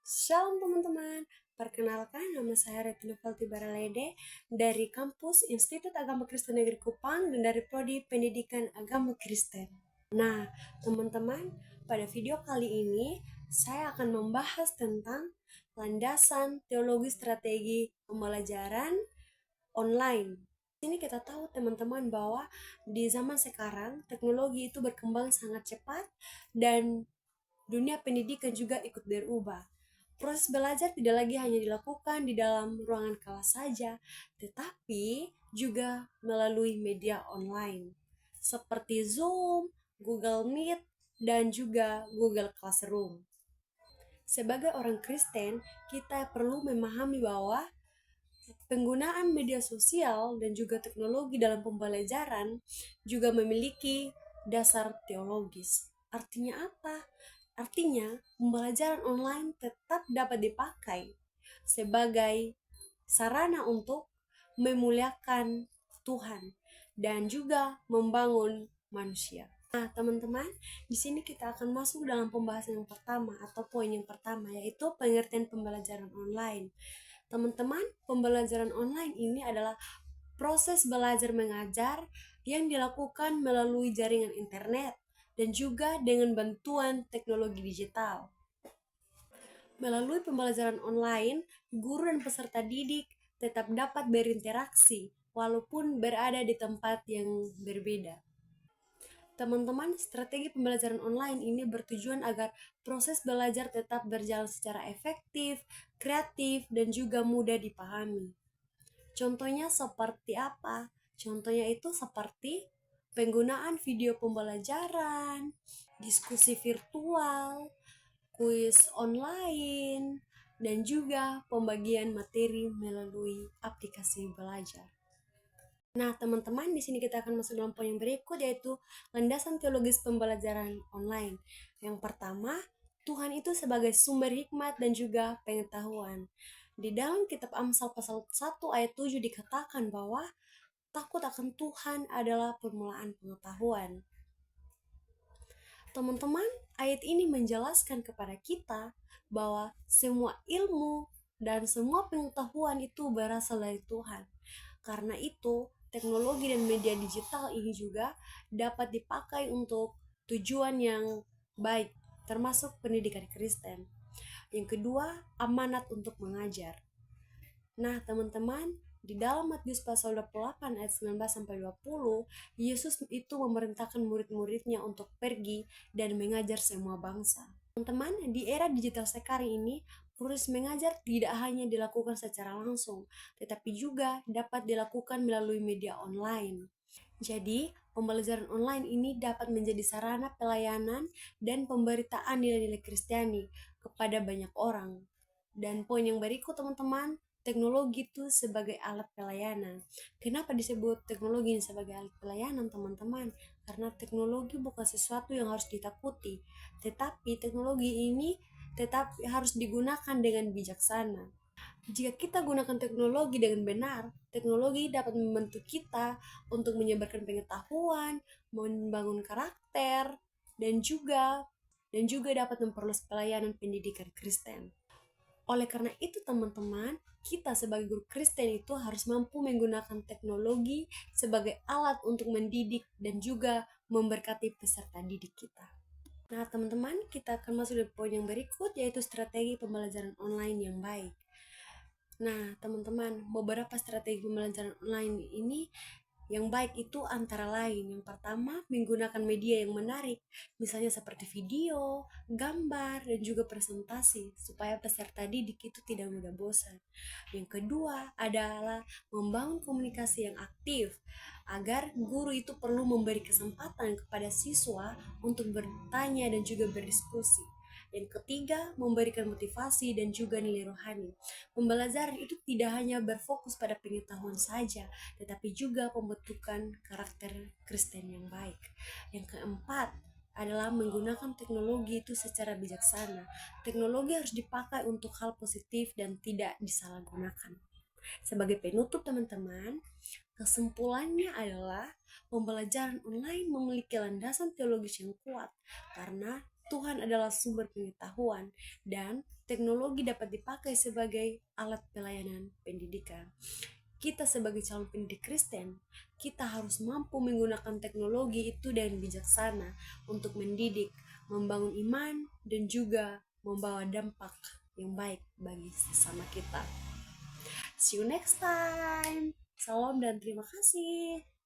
Shalom teman-teman, perkenalkan nama saya Retno Valti Baralede dari kampus Institut Agama Kristen Negeri Kupang dan dari Prodi Pendidikan Agama Kristen. Nah, teman-teman, pada video kali ini saya akan membahas tentang landasan teologi strategi pembelajaran online. Di sini kita tahu teman-teman bahwa di zaman sekarang teknologi itu berkembang sangat cepat dan dunia pendidikan juga ikut berubah. Proses belajar tidak lagi hanya dilakukan di dalam ruangan kelas saja, tetapi juga melalui media online seperti Zoom, Google Meet, dan juga Google Classroom. Sebagai orang Kristen, kita perlu memahami bahwa penggunaan media sosial dan juga teknologi dalam pembelajaran juga memiliki dasar teologis. Artinya apa? Artinya, pembelajaran online tetap dapat dipakai sebagai sarana untuk memuliakan Tuhan dan juga membangun manusia. Nah, teman-teman, di sini kita akan masuk dalam pembahasan yang pertama atau poin yang pertama, yaitu pengertian pembelajaran online. Teman-teman, pembelajaran online ini adalah proses belajar mengajar yang dilakukan melalui jaringan internet dan juga dengan bantuan teknologi digital. Melalui pembelajaran online, guru dan peserta didik tetap dapat berinteraksi walaupun berada di tempat yang berbeda. Teman-teman, strategi pembelajaran online ini bertujuan agar proses belajar tetap berjalan secara efektif, kreatif, dan juga mudah dipahami. Contohnya seperti apa? Contohnya itu seperti penggunaan video pembelajaran, diskusi virtual, kuis online, dan juga pembagian materi melalui aplikasi belajar. Nah, teman-teman, di sini kita akan masuk dalam poin yang berikut, yaitu landasan teologis pembelajaran online. Yang pertama, Tuhan itu sebagai sumber hikmat dan juga pengetahuan. Di dalam kitab Amsal pasal 1 ayat 7 dikatakan bahwa takut akan Tuhan adalah permulaan pengetahuan. Teman-teman, ayat ini menjelaskan kepada kita bahwa semua ilmu dan semua pengetahuan itu berasal dari Tuhan. Karena itu, teknologi dan media digital ini juga dapat dipakai untuk tujuan yang baik, termasuk pendidikan Kristen. Yang kedua, amanat untuk mengajar. Nah, teman-teman, di dalam Matius pasal 28 ayat 19 sampai 20, Yesus itu memerintahkan murid-muridnya untuk pergi dan mengajar semua bangsa. Teman-teman, di era digital sekarang ini, proses mengajar tidak hanya dilakukan secara langsung, tetapi juga dapat dilakukan melalui media online. Jadi, pembelajaran online ini dapat menjadi sarana pelayanan dan pemberitaan nilai-nilai Kristiani kepada banyak orang. Dan poin yang berikut, teman-teman, teknologi itu sebagai alat pelayanan. Kenapa disebut teknologi ini sebagai alat pelayanan, teman-teman? Karena teknologi bukan sesuatu yang harus ditakuti, tetapi teknologi ini tetap harus digunakan dengan bijaksana. Jika kita gunakan teknologi dengan benar, teknologi dapat membantu kita untuk menyebarkan pengetahuan, membangun karakter, dan juga dapat memperluas pelayanan pendidikan Kristen. Oleh karena itu, teman-teman, kita sebagai guru Kristen itu harus mampu menggunakan teknologi sebagai alat untuk mendidik dan juga memberkati peserta didik kita. Nah, teman-teman, kita akan masuk ke poin yang berikut, yaitu strategi pembelajaran online yang baik. Nah, teman-teman, beberapa strategi pembelajaran online ini yang baik itu antara lain. Yang pertama, menggunakan media yang menarik, misalnya seperti video, gambar, dan juga presentasi, supaya peserta didik itu tidak mudah bosan. Yang kedua adalah membangun komunikasi yang aktif, agar guru itu perlu memberi kesempatan kepada siswa untuk bertanya dan juga berdiskusi. Yang ketiga, memberikan motivasi dan juga nilai rohani. Pembelajaran itu tidak hanya berfokus pada pengetahuan saja, tetapi juga pembentukan karakter Kristen yang baik. Yang keempat adalah menggunakan teknologi itu secara bijaksana. Teknologi harus dipakai untuk hal positif dan tidak disalahgunakan. Sebagai penutup, teman-teman, kesimpulannya adalah pembelajaran online memiliki landasan teologis yang kuat karena Tuhan adalah sumber pengetahuan, dan teknologi dapat dipakai sebagai alat pelayanan pendidikan. Kita sebagai calon pendidik Kristen, kita harus mampu menggunakan teknologi itu dengan bijaksana untuk mendidik, membangun iman, dan juga membawa dampak yang baik bagi sesama kita. See you next time. Salam dan terima kasih.